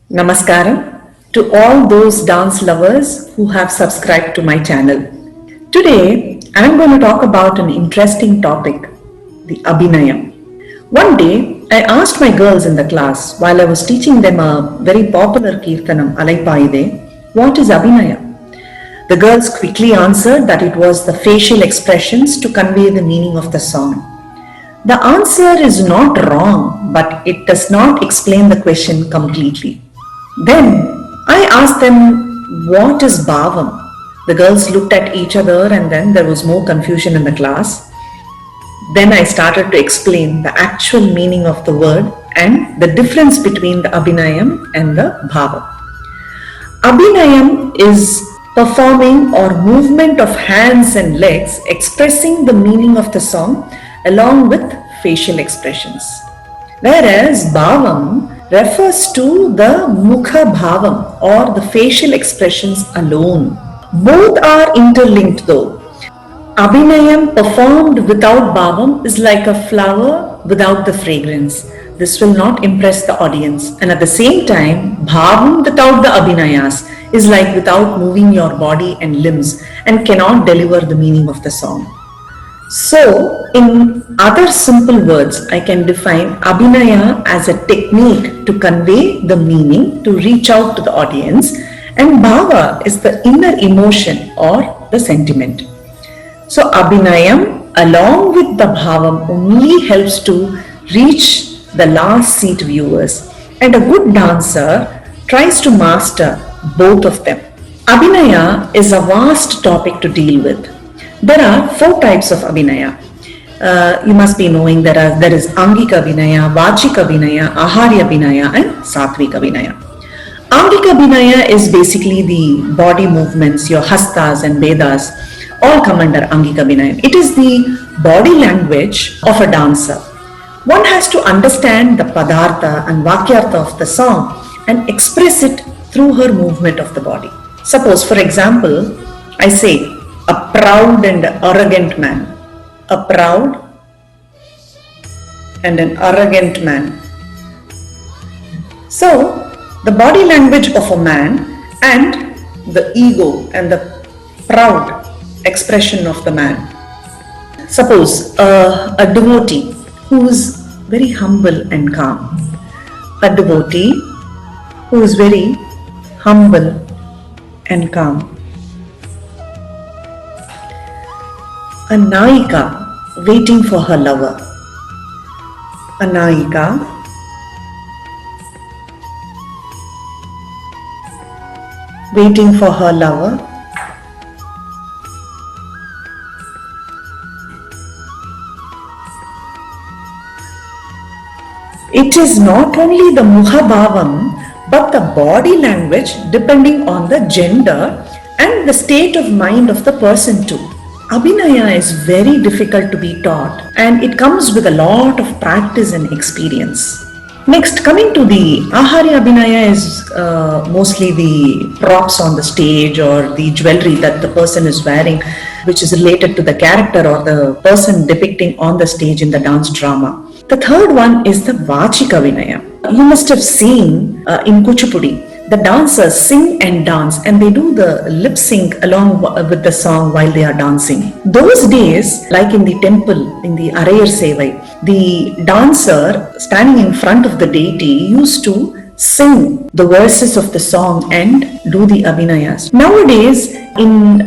Namaskaram to all those dance lovers who have subscribed to my channel. Today, I am going to talk about an interesting topic, the Abhinayam. One day, I asked my girls in the class while I was teaching them a very popular Kirtanam, Alaipaide, what is Abhinaya? The girls quickly answered that it was the facial expressions to convey the meaning of the song. The answer is not wrong, but it does not explain the question completely. Then I asked them, what is Bhavam? The girls looked at each other and then there was more confusion in the class. Then I started to explain the actual meaning of the word and the difference between the Abhinayam and the Bhavam. Abhinayam is performing or movement of hands and legs expressing the meaning of the song along with facial expressions. Whereas Bhavam refers to the Mukha Bhavam or the facial expressions alone. Both are interlinked though. Abhinayam performed without Bhavam is like a flower without the fragrance. This will not impress the audience. And at the same time, Bhavam without the Abhinayas is like without moving your body and limbs and cannot deliver the meaning of the song. So, in other simple words, I can define Abhinaya as a technique to convey the meaning, to reach out to the audience, and Bhava is the inner emotion or the sentiment. So, Abhinayam along with the Bhavam only helps to reach the last seat viewers, and a good dancer tries to master both of them. Abhinaya is a vast topic to deal with. There are four types of Abhinaya. You must be knowing there is Angika Abhinaya, Vachika Abhinaya, Ahari Abhinaya and Satvik Abhinaya. Angika Abhinaya is basically the body movements, your hastas and vedas all come under Angika Abhinaya. It is the body language of a dancer. One has to understand the padartha and vakyartha of the song and express it through her movement of the body. Suppose, for example, I say, a proud and arrogant man. A proud and an arrogant man. So, the body language of a man and the ego and the proud expression of the man. Suppose a devotee who is very humble and calm. A devotee who is very humble and calm. A Naika waiting for her lover. A Naika waiting for her lover. It is not only the Mukha Bhavam but the body language depending on the gender and the state of mind of the person too. Abhinaya is very difficult to be taught and it comes with a lot of practice and experience. Next, coming to the Ahari Abhinaya is mostly the props on the stage or the jewelry that the person is wearing, which is related to the character or the person depicting on the stage in the dance drama. The third one is the Vachika Abhinaya. You must have seen in Kuchipudi, the dancers sing and dance and they do the lip sync along with the song while they are dancing. Those days, like in the temple, in the Arayar Sevai, the dancer standing in front of the deity used to sing the verses of the song and do the Abhinayas. Nowadays, in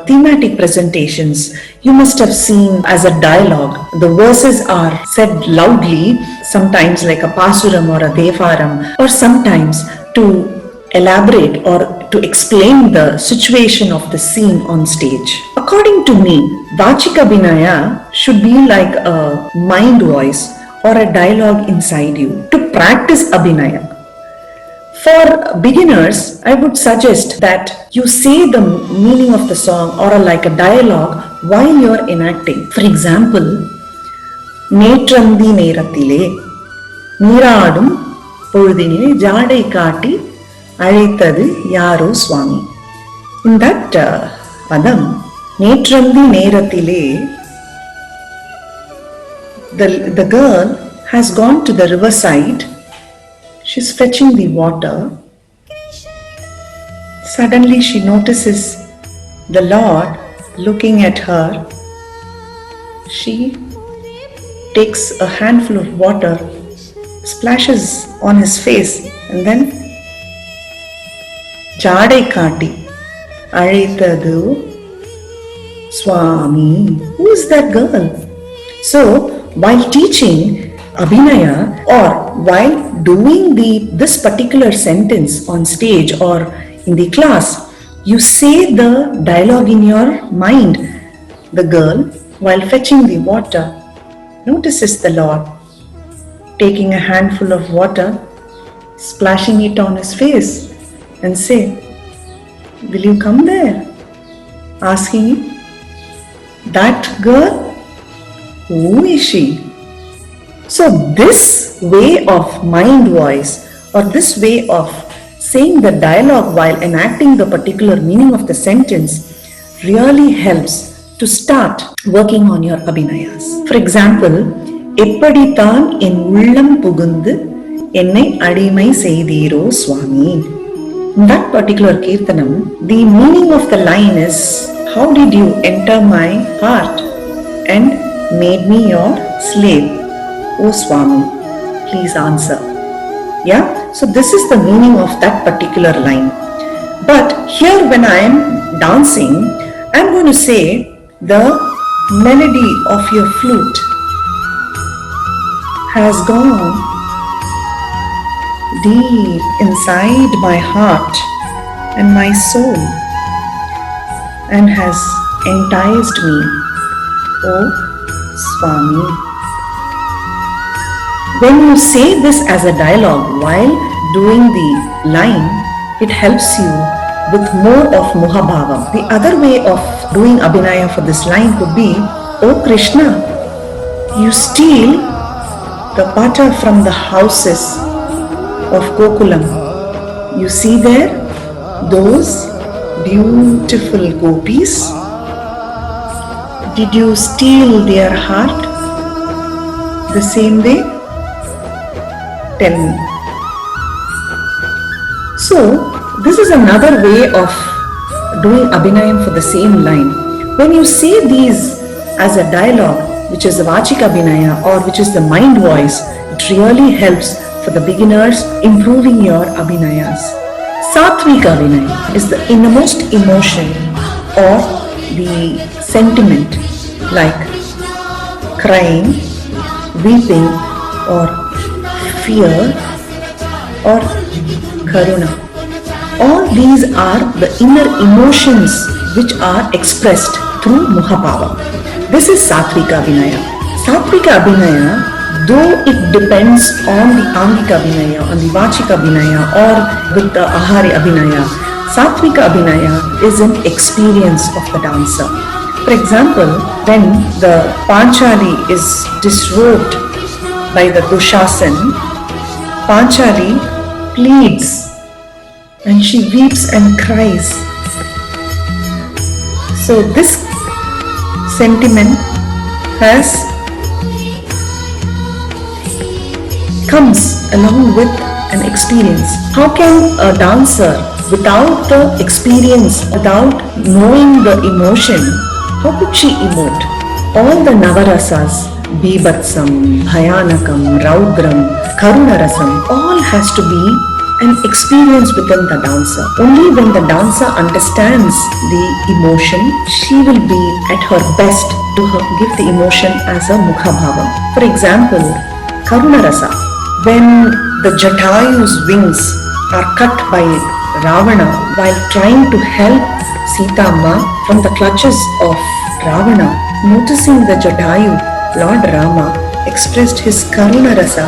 thematic presentations, you must have seen as a dialogue, the verses are said loudly, sometimes like a Pasuram or a Devaram, or sometimes to elaborate or to explain the situation of the scene on stage. According to me, Vachika Abhinaya should be like a mind voice or a dialogue inside you to practice Abhinaya. For beginners, I would suggest that you say the meaning of the song or like a dialogue while you are enacting. For example, Netrandi Nerathile, Neeraadum Poludinile Jadai Kaati Alaithadu Yaro Swami. In that padam, Netrandi Nerathile, the girl has gone to the riverside. She's fetching the water Suddenly she notices the Lord looking at her. She takes a handful of water, splashes on his face, and then Jadai Kati Aritadu Swami. Who is that girl? So, while teaching Abhinaya or while doing this particular sentence on stage or in the class, you say the dialogue in your mind. The girl, while fetching the water, notices the Lord taking a handful of water, splashing it on his face, and say, "Will you come there?" Asking him, "That girl? Who is she?" So this way of mind voice or this way of saying the dialogue while enacting the particular meaning of the sentence really helps to start working on your abhinayas. For example, எப்படித்தான் என் உள்ளம் புகுந்து என்னை அடிமை செய்தீரோ சுவாமி. In that particular kirtanam, the meaning of the line is, how did you enter my heart and made me your slave, O Swami? Please answer. Yeah, so this is the meaning of that particular line. But here when I am dancing, I am going to say the melody of your flute has gone deep inside my heart and my soul and has enticed me, O Swami. When you say this as a dialogue while doing the line, it helps you with more of Muhabhavam. The other way of doing Abhinaya for this line could be, "O Krishna, you steal the butter from the houses of Gokulam. You see there those beautiful gopis? Did you steal their heart the same way? Tell me." So, this is another way of doing Abhinayam for the same line. When you say these as a dialogue, which is the Vachika Abhinaya or which is the mind voice, it really helps for the beginners improving your Abhinayas. Satvika Abhinaya is the innermost emotion or the sentiment like crying, weeping or fear or karuna. All these are the inner emotions which are expressed through Muhabhava. This is Satvika Abhinaya. Satvika Abhinaya, though it depends on the Angika Abhinaya, on the Vachika Abhinaya or with the Ahari Abhinaya, Satvika Abhinaya is an experience of the dancer. For example, when the Panchali is disrobed by the Dushasan, Panchali pleads and she weeps and cries. So this sentiment comes along with an experience. How can a dancer without the experience, without knowing the emotion, how could she emote? All the Navarasas, Bibhatsam, Bhayanakam, Raudram, Karunarasam, all has to be an experience within the dancer. Only when the dancer understands the emotion, she will be at her best to give the emotion as a Mukhabhavam. For example, Karunarasa, when the Jatayu's wings are cut by Ravana while trying to help Sita Ma from the clutches of Ravana, noticing the Jatayu, Lord Rama expressed his Karunarasa.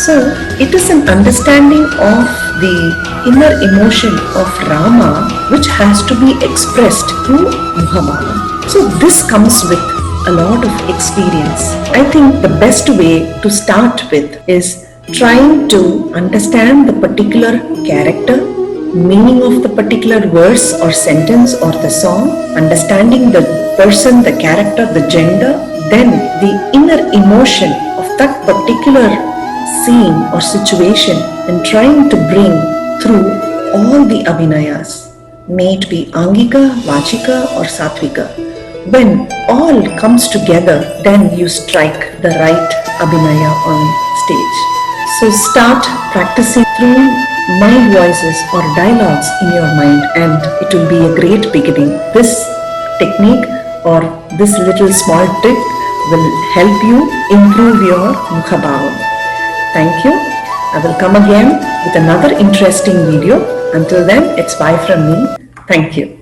So, it is an understanding of the inner emotion of Rama which has to be expressed through Muhabhavam. So, this comes with a lot of experience. I think the best way to start with is trying to understand the particular character, meaning of the particular verse or sentence or the song, understanding the person, the character, the gender, then the inner emotion of that particular scene or situation and trying to bring through all the abhinayas, may it be Angika, Vachika or Satvika. When all comes together, then you strike the right abhinaya on stage. So start practicing through mind voices or dialogues in your mind, and it will be a great beginning. This technique or this little small trick will help you improve your Mukhabhavam. Thank you. I will come again with another interesting video. Until then, it's bye from me. Thank you.